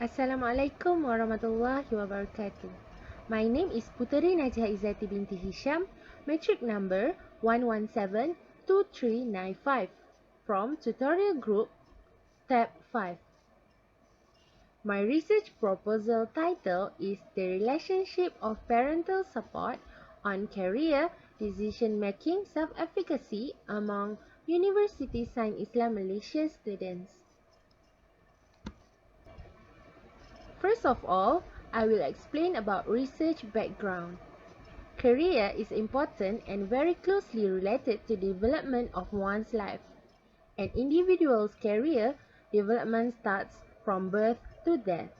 Assalamualaikum warahmatullahi wabarakatuh. My name is Puteri Najihah Ezzati binti Hisham, matric number 1172395 from Tutorial Group, Tab 5. My research proposal title is The Relationship of Parental Support on Career, Decision-Making, Self-Efficacy among University Sains Islam Malaysia students. First of all, I will explain about research background. Career is important and very closely related to development of one's life. An individual's career development starts from birth to death.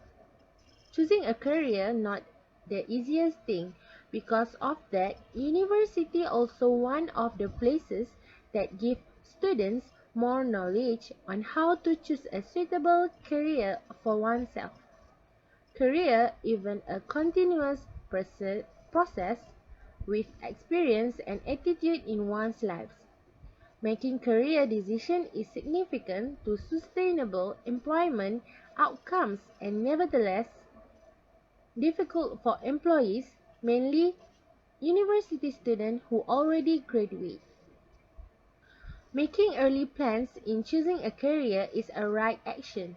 Choosing a career not the easiest thing. Because of that, university also one of the places that give students more knowledge on how to choose a suitable career for oneself. Career even a continuous process with experience and attitude in one's lives. Making career decision is significant to sustainable employment outcomes and nevertheless difficult for employees, mainly university students who already graduate. Making early plans in choosing a career is a right action.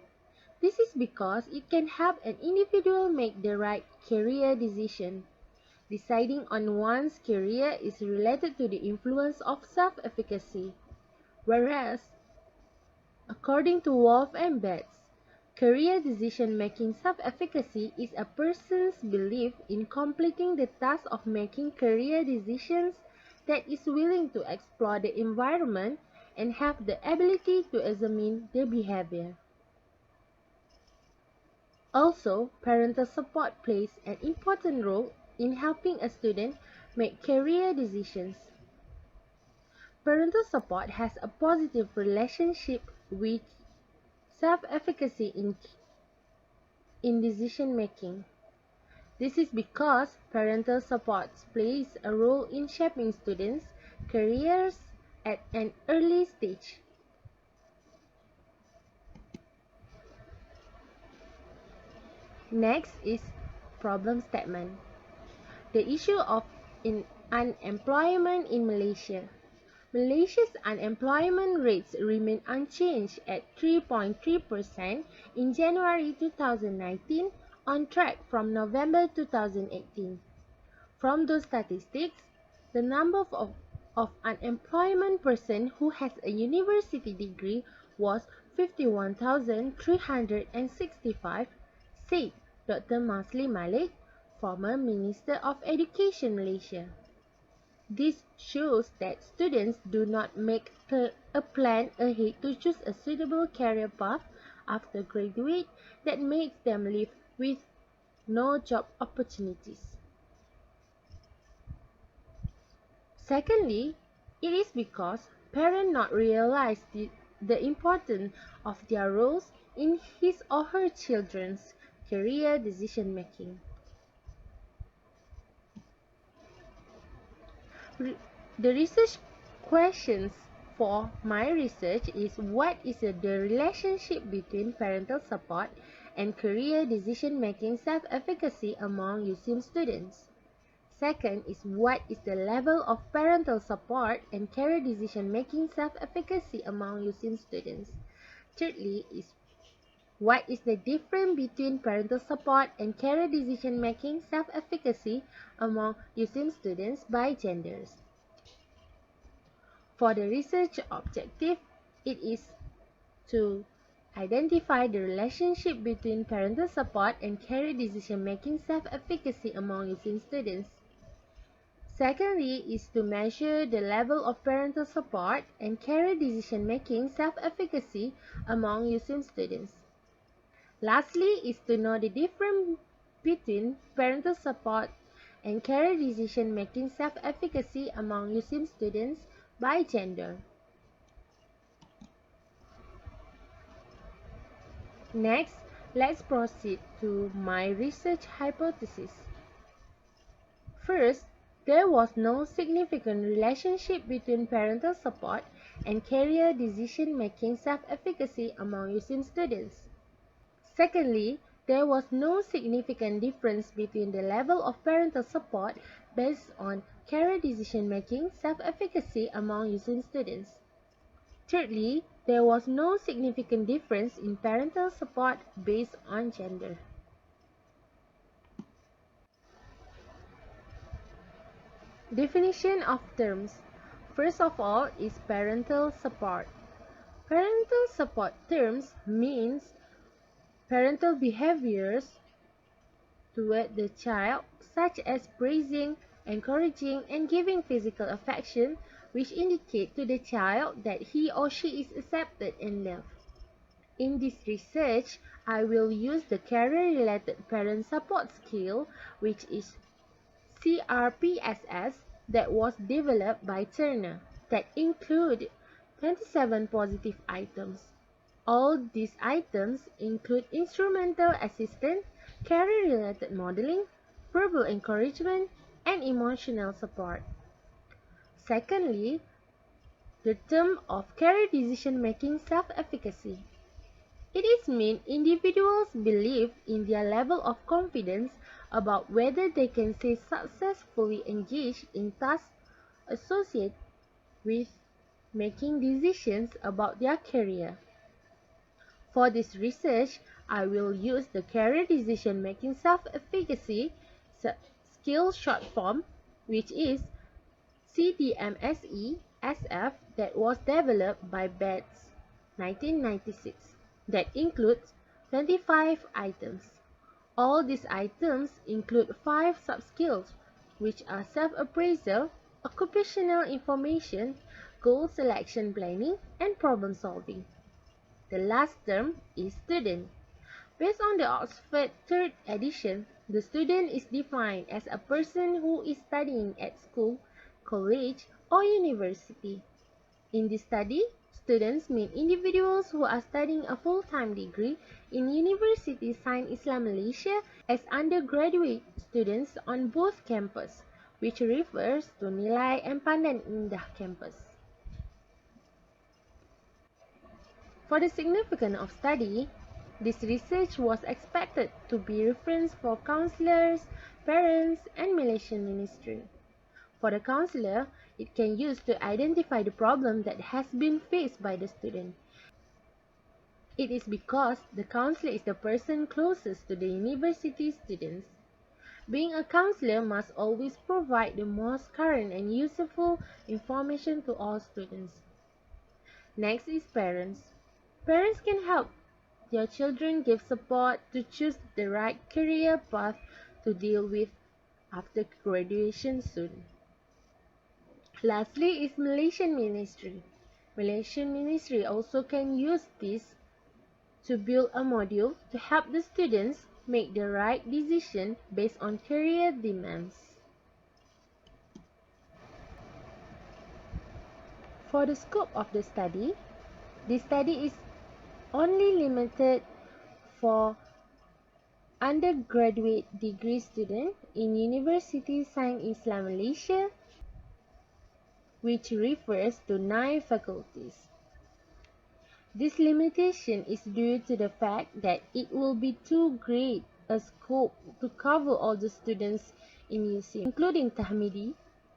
This is because it can help an individual make the right career decision. Deciding on one's career is related to the influence of self-efficacy, whereas, according to Wolf and Betts, career decision-making self-efficacy is a person's belief in completing the task of making career decisions that is willing to explore the environment and have the ability to examine the behavior. Also, parental support plays an important role in helping a student make career decisions. Parental support has a positive relationship with self-efficacy in decision making. This is because parental support plays a role in shaping students' careers at an early stage. Next is problem statement. The issue of unemployment in Malaysia. Malaysia's unemployment rates remain unchanged at 3.3% in January 2019, on track from November 2018. From those statistics, the number of unemployment persons who has a university degree was 51,365, said Dr. Masli Malik, former Minister of Education Malaysia. This shows that students do not make a plan ahead to choose a suitable career path after graduate that makes them live with no job opportunities. Secondly, it is because parents not realize the importance of their roles in his or her children's career decision making. The research questions for my research is what is the relationship between parental support and career decision making self-efficacy among USIM students? Second is what is the level of parental support and career decision making self-efficacy among USIM students? Thirdly is what is the difference between parental support and career decision making self-efficacy among USIM students by genders? For the research objective, it is to identify the relationship between parental support and career decision-making self-efficacy among USIM students. Secondly is to measure the level of parental support and career decision-making self-efficacy among USIM students. Lastly is to know the difference between parental support and career decision-making self-efficacy among USIM students by gender. Next, let's proceed to my research hypothesis. First, there was no significant relationship between parental support and career decision-making self-efficacy among USIM students. Secondly, there was no significant difference between the level of parental support based on career decision-making self-efficacy among USIM students. Thirdly, there was no significant difference in parental support based on gender. Definition of terms. First of all is parental support. Parental support terms means parental behaviors toward the child, such as praising, encouraging, and giving physical affection, which indicate to the child that he or she is accepted and loved. In this research, I will use the career-related parent support skill, which is CRPSS, that was developed by Turner, that include 27 positive items. All these items include instrumental assistance, career-related modeling, verbal encouragement, and emotional support. Secondly, the term of career decision-making self-efficacy. It is mean individuals believe in their level of confidence about whether they can stay successfully engaged in tasks associated with making decisions about their career. For this research, I will use the career decision-making self-efficacy skill short form, which is CDMSE-SF, that was developed by Betts 1996, that includes 25 items. All these items include 5 sub-skills, which are self-appraisal, occupational information, goal selection planning, and problem solving. The last term is student. Based on the Oxford 3rd edition, the student is defined as a person who is studying at school, college, or university. In this study, students mean individuals who are studying a full-time degree in University Sains Islam Malaysia as undergraduate students on both campus, which refers to Nilai and Pandan Indah campus. For the significance of study, this research was expected to be reference for counselors, parents, and Malaysian ministry. For the counselor, it can use to identify the problem that has been faced by the student. It is because the counselor is the person closest to the university students. Being a counselor must always provide the most current and useful information to all students. Next is parents. Parents can help their children give support to choose the right career path to deal with after graduation soon. Lastly is Malaysian Ministry. Malaysian Ministry also can use this to build a module to help the students make the right decision based on career demands. For the scope of the study, this study is only limited for undergraduate degree students in University Sains Islam Malaysia, which refers to 9 faculties. This limitation is due to the fact that it will be too great a scope to cover all the students in USIM, including Tahmidi,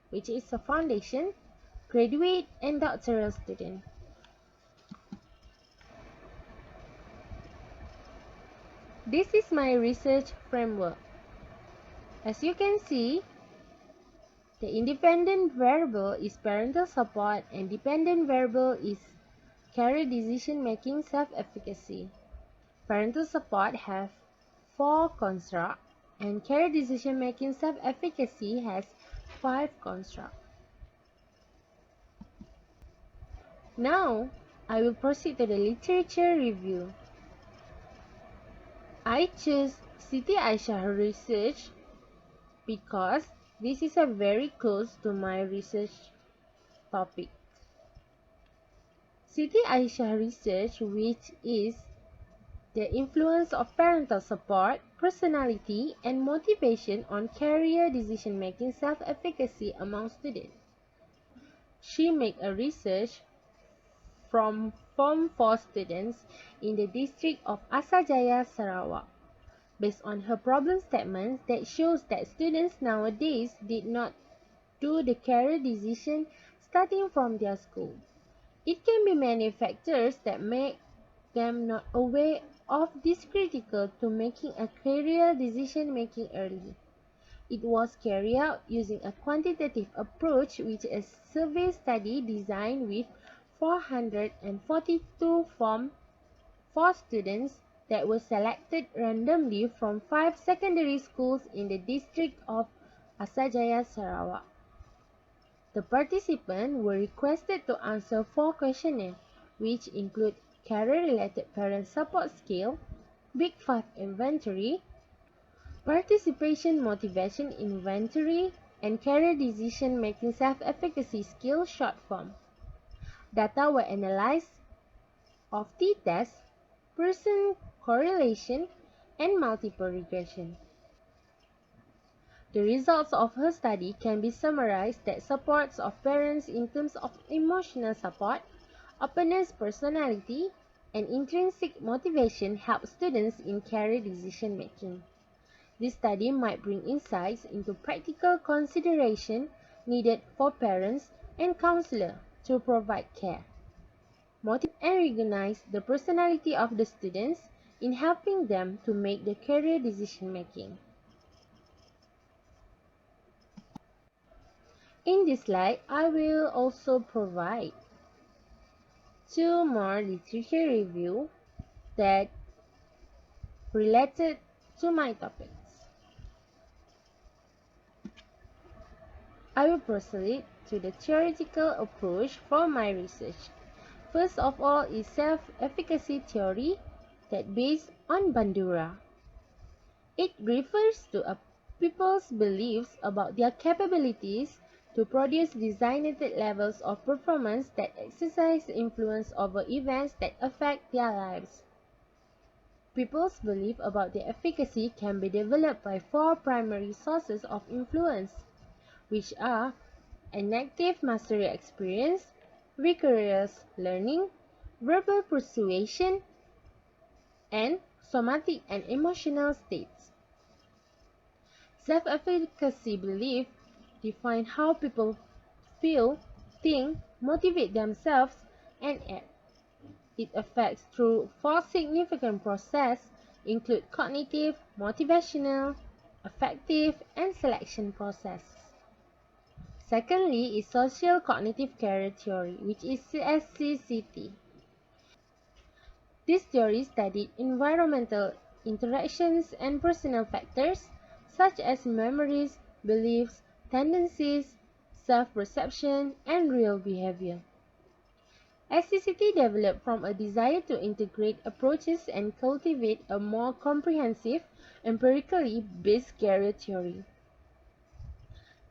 which is a foundation, graduate, and doctoral student. This is my research framework. As you can see, the independent variable is parental support and dependent variable is career decision-making self-efficacy. Parental support have 4 constructs and career decision-making self-efficacy has 5 constructs. Now, I will proceed to the literature review. I choose Siti Aisyah research because this is a very close to my research topic. Siti Aisyah research, which is the influence of parental support, personality, and motivation on career decision-making self-efficacy among students. She made a research from Form 4 students in the district of Asajaya, Sarawak. based on her problem statements that shows that students nowadays did not do the career decision starting from their school. It can be many factors that make them not aware of this critical to making a career decision making early. It was carried out using a quantitative approach which is a survey study designed with 442 form for students that were selected randomly from 5 secondary schools in the district of Asajaya, Sarawak. The participants were requested to answer 4 questionnaires, which include career-related parent support scale, Big 5 inventory, participation motivation inventory, and career decision-making self-efficacy skill short form. Data were analyzed of t-test, person correlation, and multiple regression. The results of her study can be summarized that supports of parents in terms of emotional support, openness, personality, and intrinsic motivation help students in career decision making. This study might bring insights into practical consideration needed for parents and counselors to provide care, motivate and recognize the personality of the students in helping them to make the career decision making. In this slide, I will also provide 2 more literature review that related to my topics. I will proceed to the theoretical approach for my research. First of all is self-efficacy theory that based on Bandura. It refers to a people's beliefs about their capabilities to produce designated levels of performance that exercise influence over events that affect their lives. People's belief about their efficacy can be developed by 4 primary sources of influence, which are enactive mastery experience, vigorous learning, verbal persuasion, and somatic and emotional states. Self-efficacy belief define how people feel, think, motivate themselves, and act. It affects through 4 significant processes include cognitive, motivational, affective, and selection process. Secondly is social cognitive career theory, which is SCCT. This theory studied environmental interactions and personal factors such as memories, beliefs, tendencies, self-perception, and real behavior. SCCT developed from a desire to integrate approaches and cultivate a more comprehensive, empirically based career theory.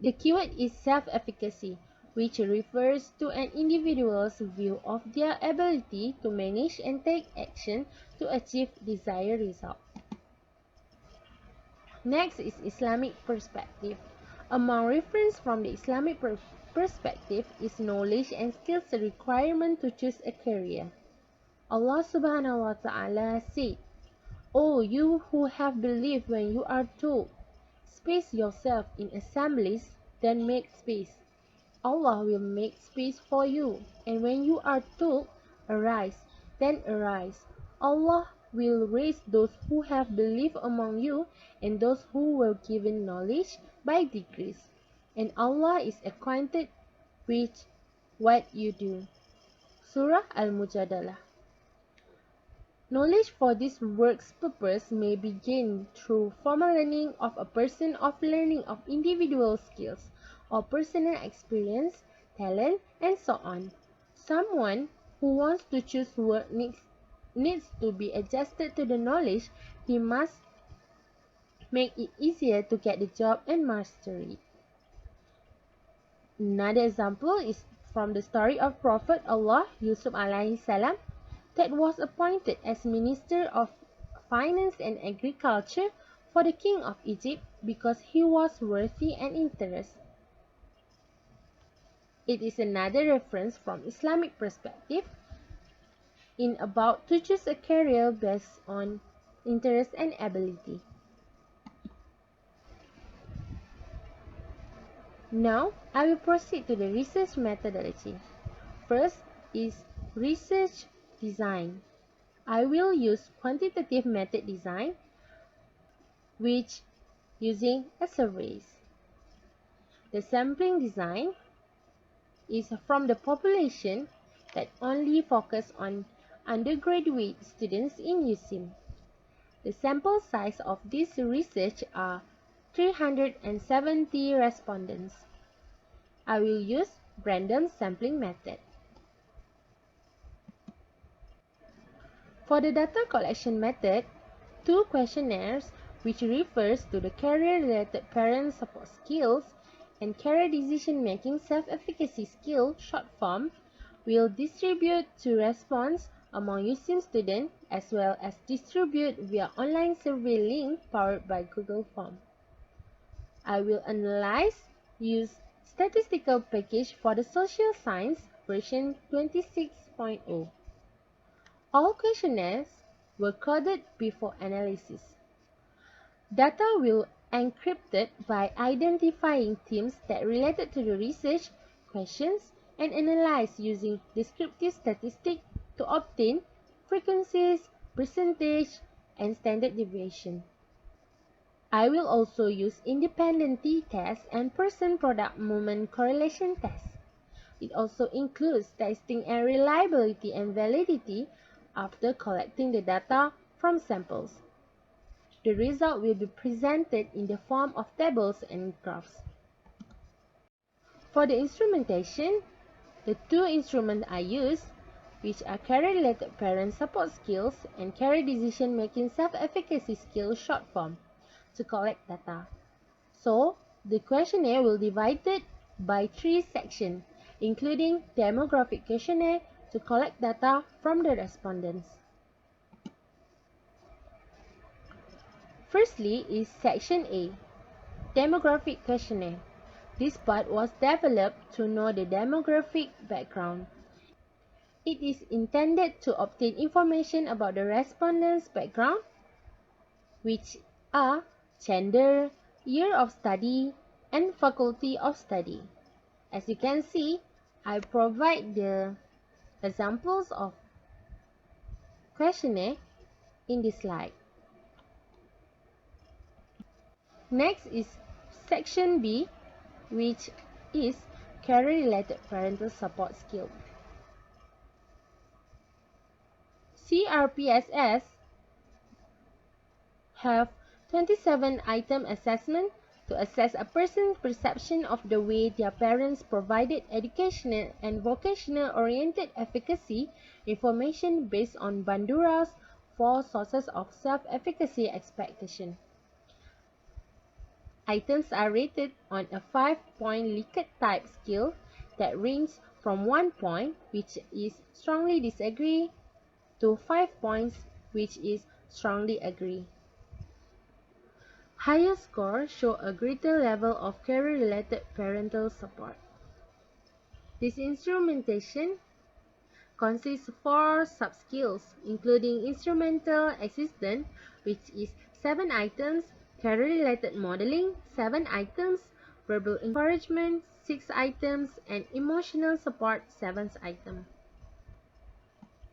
The keyword is self-efficacy, which refers to an individual's view of their ability to manage and take action to achieve desired results. Next is Islamic perspective. Among reference from the Islamic perspective is knowledge and skills requirement to choose a career. Allah subhanahu wa ta'ala said, "O you who have believed when you are told, space yourself in assemblies, then make space. Allah will make space for you, and when you are told, arise, then arise. Allah will raise those who have believed among you and those who were given knowledge by degrees. And Allah is acquainted with what you do." Surah Al-Mujadalah. Knowledge for this work's purpose may be gained through formal learning of a person, of learning of individual skills, or personal experience, talent, and so on. Someone who wants to choose work needs to be adjusted to the knowledge. He must make it easier to get the job and master it. Another example is from the story of Prophet Allah Yusuf alayhi salam, that was appointed as Minister of Finance and Agriculture for the King of Egypt because he was worthy and interested. It is another reference from Islamic perspective in about to choose a career based on interest and ability. Now, I will proceed to the research methodology. First is research design. I will use quantitative method design, which using a surveys. The sampling design is from the population that only focus on undergraduate students in USIM. The sample size of this research are 370 respondents. I will use random sampling method. For the data collection method, two questionnaires which refers to the career-related parent support skills and career decision-making self-efficacy skill short form will distribute to response among USIM students as well as distribute via online survey link powered by Google Form. I will analyze use statistical package for the social science version 26.0. All questionnaires were coded before analysis. Data will encrypted by identifying themes that related to the research questions and analyzed using descriptive statistics to obtain frequencies, percentage, and standard deviation. I will also use independent t-test and person-product movement correlation test. It also includes testing and reliability and validity after collecting the data from samples. The result will be presented in the form of tables and graphs. For the instrumentation, the two instruments I use, which are career-related parent support skills and career decision-making self-efficacy skills short form, to collect data. So, the questionnaire will be divided by 3 sections, including demographic questionnaire to collect data from the respondents. Firstly is Section A, Demographic Questionnaire. This part was developed to know the demographic background. It is intended to obtain information about the respondents' background, which are gender, year of study, and faculty of study. As you can see, I provide the examples of questionnaire in this slide. Next is Section B, which is career-related parental support skill. CRPSS have 27 item assessment to assess a person's perception of the way their parents provided educational and vocational oriented efficacy information based on Bandura's 4 sources of self-efficacy expectation. Items are rated on a 5-point Likert type scale that ranges from 1 point, which is strongly disagree, to 5 points, which is strongly agree. Higher scores show a greater level of career-related parental support. This instrumentation consists of 4 sub-skills, including instrumental assistance, which is 7 items, career-related modeling, 7 items, verbal encouragement, 6 items, and emotional support, 7 items.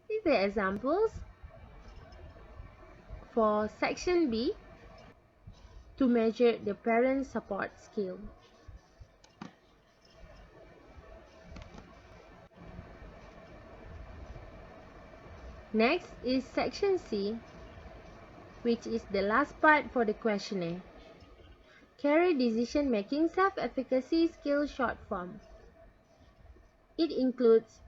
These are examples for Section B to measure the parent support skill. Next is Section C, which is the last part for the questionnaire. Career decision-making self-efficacy skill short form. It includes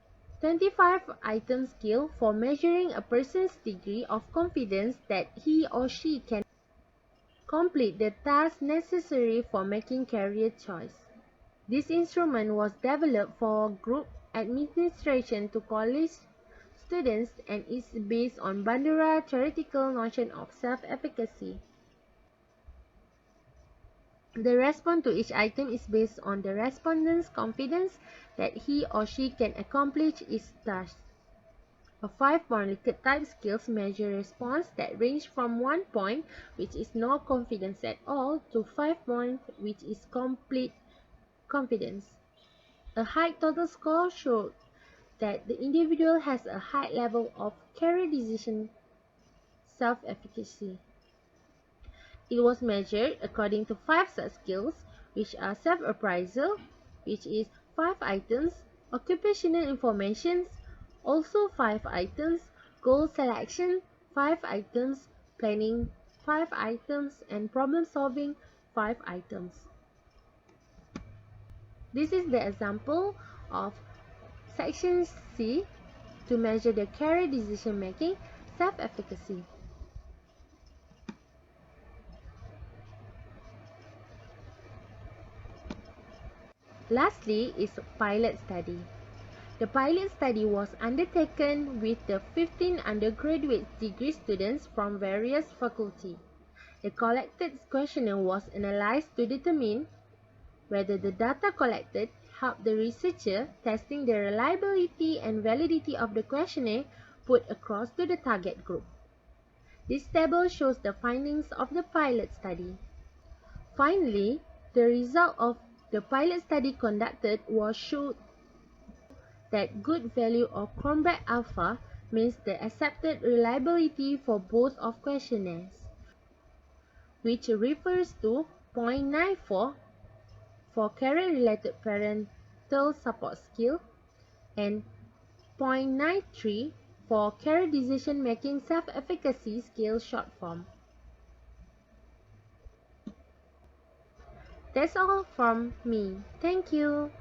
25 item skill for measuring a person's degree of confidence that he or she can complete the task necessary for making career choice. This instrument was developed for group administration to college students and is based on Bandura theoretical notion of self-efficacy. The response to each item is based on the respondent's confidence that he or she can accomplish its task. A 5-point Likert type skills measure response that range from 1 point, which is no confidence at all, to 5 points, which is complete confidence. A high total score showed that the individual has a high level of career decision self-efficacy. It was measured according to 5 such skills, which are self-appraisal, which is 5 items, occupational information, also 5 items, goal selection, 5 items, planning, 5 items, and problem solving, 5 items. This is the example of section C to measure the career decision making self-efficacy. Lastly is pilot study. The pilot study was undertaken with the 15 undergraduate degree students from various faculties. The collected questionnaire was analyzed to determine whether the data collected helped the researcher testing the reliability and validity of the questionnaire put across to the target group. This table shows the findings of the pilot study. Finally, the result of the pilot study conducted was showed that good value of Cronbach alpha means the accepted reliability for both of questionnaires, which refers to 0.94 for career-related parental support skill and 0.93 for career decision-making self-efficacy skill short form. That's all from me. Thank you.